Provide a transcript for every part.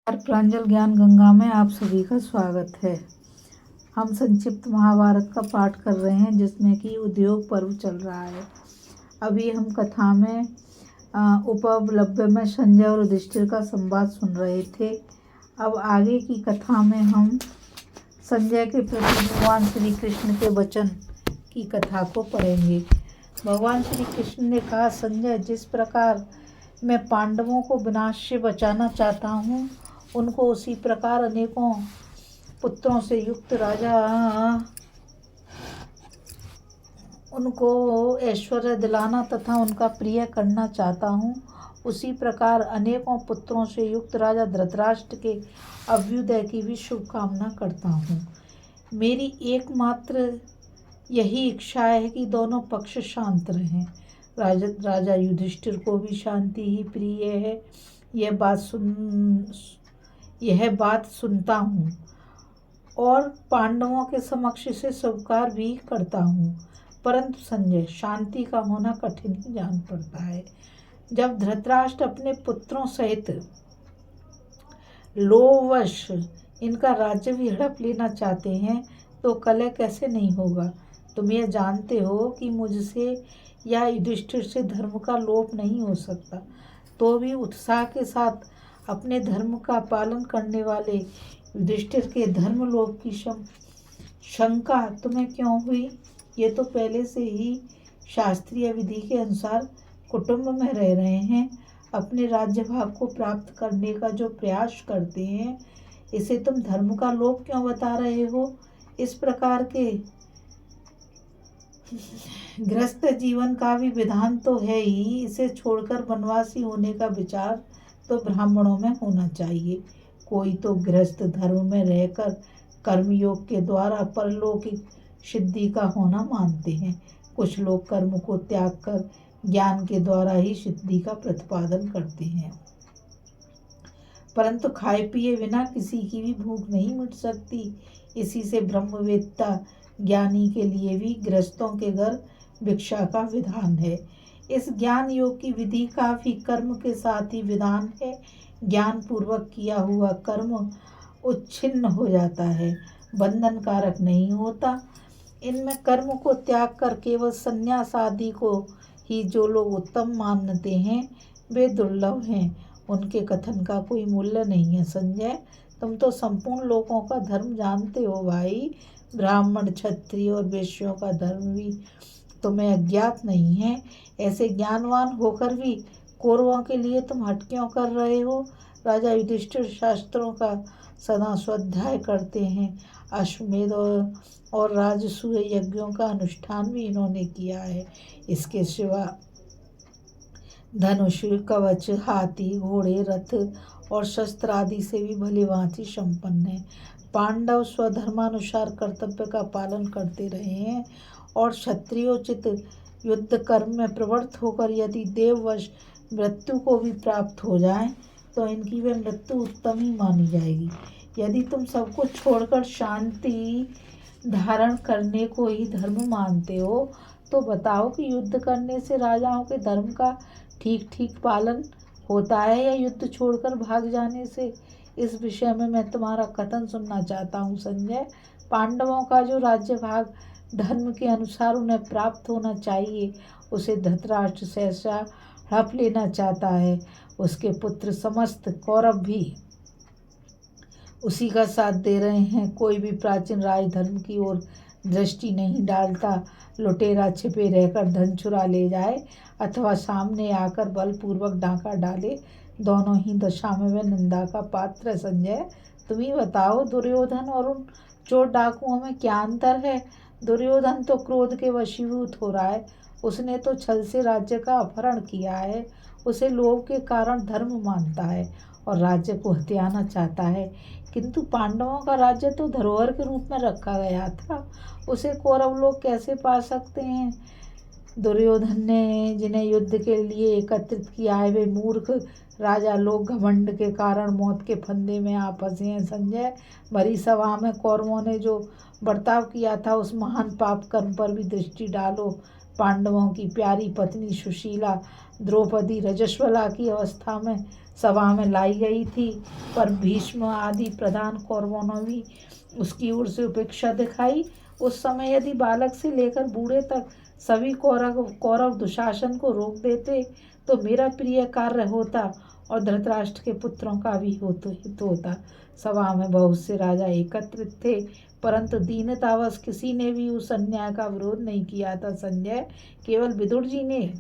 प्रांजल ज्ञान गंगा में आप सभी का स्वागत है। हम संक्षिप्त महाभारत का पाठ कर रहे हैं जिसमें कि उद्योग पर्व चल रहा है। अभी हम कथा में उपलब्ध में संजय और युधिष्ठिर का संवाद सुन रहे थे। अब आगे की कथा में हम संजय के प्रति भगवान श्री कृष्ण के वचन की कथा को पढ़ेंगे। भगवान श्री कृष्ण ने कहा, संजय, जिस प्रकार मैं पांडवों को विनाश से बचाना चाहता हूँ, उनको उसी प्रकार अनेकों पुत्रों से युक्त राजा उनको ऐश्वर्य दिलाना तथा उनका प्रिय करना चाहता हूँ। उसी प्रकार अनेकों पुत्रों से युक्त राजा धृतराष्ट्र के अभ्युदय की भी शुभकामना करता हूँ। मेरी एकमात्र यही इच्छा है कि दोनों पक्ष शांत रहें। राजा युधिष्ठिर को भी शांति ही प्रिय है। यह बात सुनता हूँ और पांडवों के समक्ष इसे स्वीकार भी करता हूँ। परंतु संजय, शांति का होना कठिन ही जान पड़ता है। जब धृतराष्ट्र अपने पुत्रों सहित लोभवश इनका राज्य भी हड़प लेना चाहते हैं तो कलह कैसे नहीं होगा। तुम यह जानते हो कि मुझसे या युधिष्ठिर से धर्म का लोप नहीं हो सकता। तो भी उत्साह के साथ अपने धर्म का पालन करने वाले युधिष्ठिर के धर्म लोप की शंका तुम्हें क्यों हुई? ये तो पहले से ही शास्त्रीय विधि के अनुसार कुटुंब में रह रहे हैं। अपने राज्य भाग को प्राप्त करने का जो प्रयास करते हैं, इसे तुम धर्म का लोप क्यों बता रहे हो? इस प्रकार के गृहस्थ जीवन का भी विधान तो है ही। इसे छोड़कर वनवासी होने का विचार तो ब्राह्मणों में होना चाहिए। कोई तो गृहस्थ धर्म में रहकर कर्मयोग के द्वारा परलौकिक सिद्धि का होना मानते हैं। कुछ लोग कर्म को त्याग कर ज्ञान के द्वारा ही सिद्धि का प्रतिपादन करते हैं। परंतु खाए पिए बिना किसी की भी भूख नहीं मिट सकती। इसी से ब्रह्मवेत्ता ज्ञानी के लिए भी गृहस्थों के घर भिक्षा का विधान है। इस ज्ञान योग की विधि का भी कर्म के साथ ही विधान है। ज्ञान पूर्वक किया हुआ कर्म उच्छिन्न हो जाता है, बंधन कारक नहीं होता। इनमें कर्म को त्याग कर केवल संन्यास आदि को ही जो लोग उत्तम मानते हैं, वे दुर्लभ हैं। उनके कथन का कोई मूल्य नहीं है। संजय, तुम तो संपूर्ण लोगों का धर्म जानते हो भाई। ब्राह्मण, क्षत्रिय और वैश्यों का धर्म भी तुम्हें अज्ञात नहीं है। ऐसे ज्ञानवान होकर भी कौरवों के लिए तुम हट क्यों कर रहे हो? राजा युधिष्ठिर शास्त्रों का सदा स्वाध्याय करते हैं। अश्वमेध और राजसूय यज्ञों का अनुष्ठान भी इन्होंने किया है। इसके सिवा धनुष, कवच, हाथी, घोड़े, रथ और शस्त्र आदि से भी भली भांति संपन्न है। पांडव स्वधर्मानुसार कर्तव्य का पालन करते रहे हैं और क्षत्रियोचित युद्ध कर्म में प्रवृत्त होकर यदि देववश मृत्यु को भी प्राप्त हो जाए तो इनकी वह मृत्यु उत्तम ही मानी जाएगी। यदि तुम सब कुछ छोड़कर शांति धारण करने को ही धर्म मानते हो तो बताओ कि युद्ध करने से राजाओं के धर्म का ठीक ठीक पालन होता है या युद्ध छोड़कर भाग जाने से? इस विषय में मैं तुम्हारा कथन सुनना चाहता हूँ। संजय, पांडवों का जो राज्य भाग धर्म के अनुसार उन्हें प्राप्त होना चाहिए, उसे धृतराष्ट्र सहसा हड़प लेना चाहता है। उसके पुत्र समस्त कौरव भी उसी का साथ दे रहे हैं। कोई भी प्राचीन राजधर्म की ओर दृष्टि नहीं डालता। लुटेरा छिपे रहकर धन चुरा ले जाए अथवा सामने आकर बलपूर्वक डाका डाले, दोनों ही दशा में वह निंदा का पात्र है। संजय, तुम ही बताओ, दुर्योधन और उन चोर डाकुओं में क्या अंतर है? दुर्योधन तो क्रोध के वशीभूत हो रहा है। उसने तो छल से राज्य का अपहरण किया है। उसे लोभ के कारण धर्म मानता है और राज्य को हथियाना चाहता है। किंतु पांडवों का राज्य तो धरोहर के रूप में रखा गया था। उसे कौरव लोग कैसे पा सकते हैं? दुर्योधन ने जिन्हें युद्ध के लिए एकत्रित किया है, वे मूर्ख राजा लोग घमंड के कारण मौत के फंदे में आ फंसे हैं। संजय, भरी सभा में कौरवों ने जो बर्ताव किया था, उस महान पाप कर्म पर भी दृष्टि डालो। पांडवों की प्यारी पत्नी सुशीला द्रौपदी रजस्वला की अवस्था में सभा में लाई गई थी, पर भीष्म आदि प्रधान कौरवों ने भी उसकी ओर से उपेक्षा दिखाई। उस समय यदि बालक से लेकर बूढ़े तक सभी कौरव दुशासन को रोक देते तो मेरा प्रिय कार्य होता और धृतराष्ट्र के पुत्रों का भी हित होता। सभा में बहुत से राजा एकत्रित थे, परंतु दीनतावश किसी ने भी उस अन्याय का विरोध नहीं किया था। संजय, केवल विदुर जी ने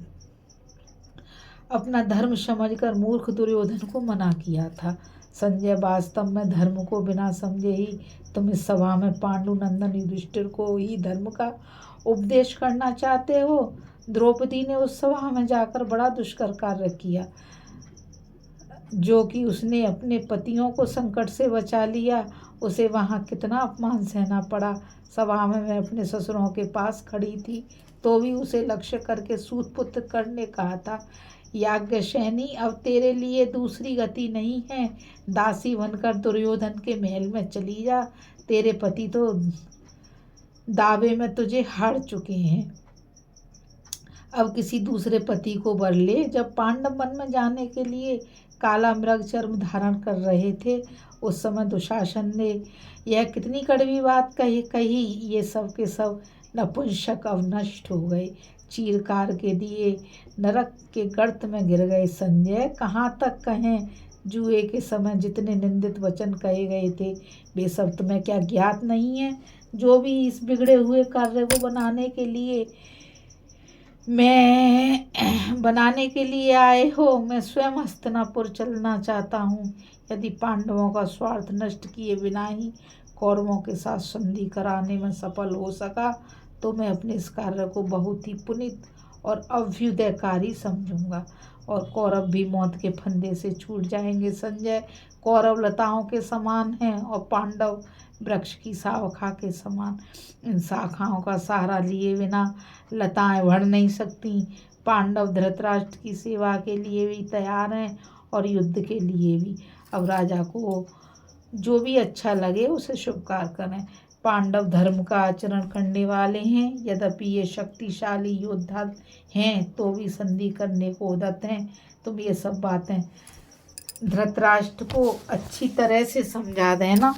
अपना धर्म समझकर मूर्ख दुर्योधन को मना किया था। संजय, वास्तव में धर्म को बिना समझे ही तुम इस सभा में पांडु नंदन युधिष्ठिर को ही धर्म का उपदेश करना चाहते हो। द्रौपदी ने उस सभा में जाकर बड़ा दुष्कर कार्य किया, जो कि उसने अपने पतियों को संकट से बचा लिया। उसे वहाँ कितना अपमान सहना पड़ा। सभा में मैं अपने ससुरों के पास खड़ी थी तो भी उसे लक्ष्य करके सूत पुत्र करने कहा था। याज्ञसेनी, अब तेरे लिए दूसरी गति नहीं है। दासी बनकर दुर्योधन के महल में चली जा। तेरे पति तो दावे में तुझे हार चुके हैं। अब किसी दूसरे पति को वर ले। जब पांडव वन में जाने के लिए काला मृग चर्म धारण कर रहे थे, उस समय दुशासन ने यह कितनी कड़वी बात कही। ये सब के सब नपुंसक अब नष्ट हो गए, चीरकार के दिए नरक के गर्त में गिर गए। संजय, कहाँ तक कहें? जुए के समय जितने निंदित वचन कहे गए थे वे सब तुम्हें क्या ज्ञात नहीं है? जो भी इस बिगड़े हुए कार्य को बनाने के लिए आए हो, मैं स्वयं हस्तिनापुर चलना चाहता हूँ। यदि पांडवों का स्वार्थ नष्ट किए बिना ही कौरवों के साथ संधि कराने में सफल हो सका तो मैं अपने इस कार्य को बहुत ही पुनीत और अभ्युदयकारी समझूंगा और कौरव भी मौत के फंदे से छूट जाएंगे। संजय, कौरव लताओं के समान हैं और पांडव वृक्ष की शाखा के समान। इन शाखाओं का सहारा लिए बिना लताएं बढ़ नहीं सकती। पांडव धृतराष्ट्र की सेवा के लिए भी तैयार हैं और युद्ध के लिए भी। अब राजा को जो भी अच्छा लगे उसे स्वीकार करें। पांडव धर्म का आचरण करने वाले हैं, यद्यपि ये शक्तिशाली योद्धा हैं तो भी संधि करने को उद्यत हैं। तुम ये सब बातें धृतराष्ट्र को अच्छी तरह से समझा देना।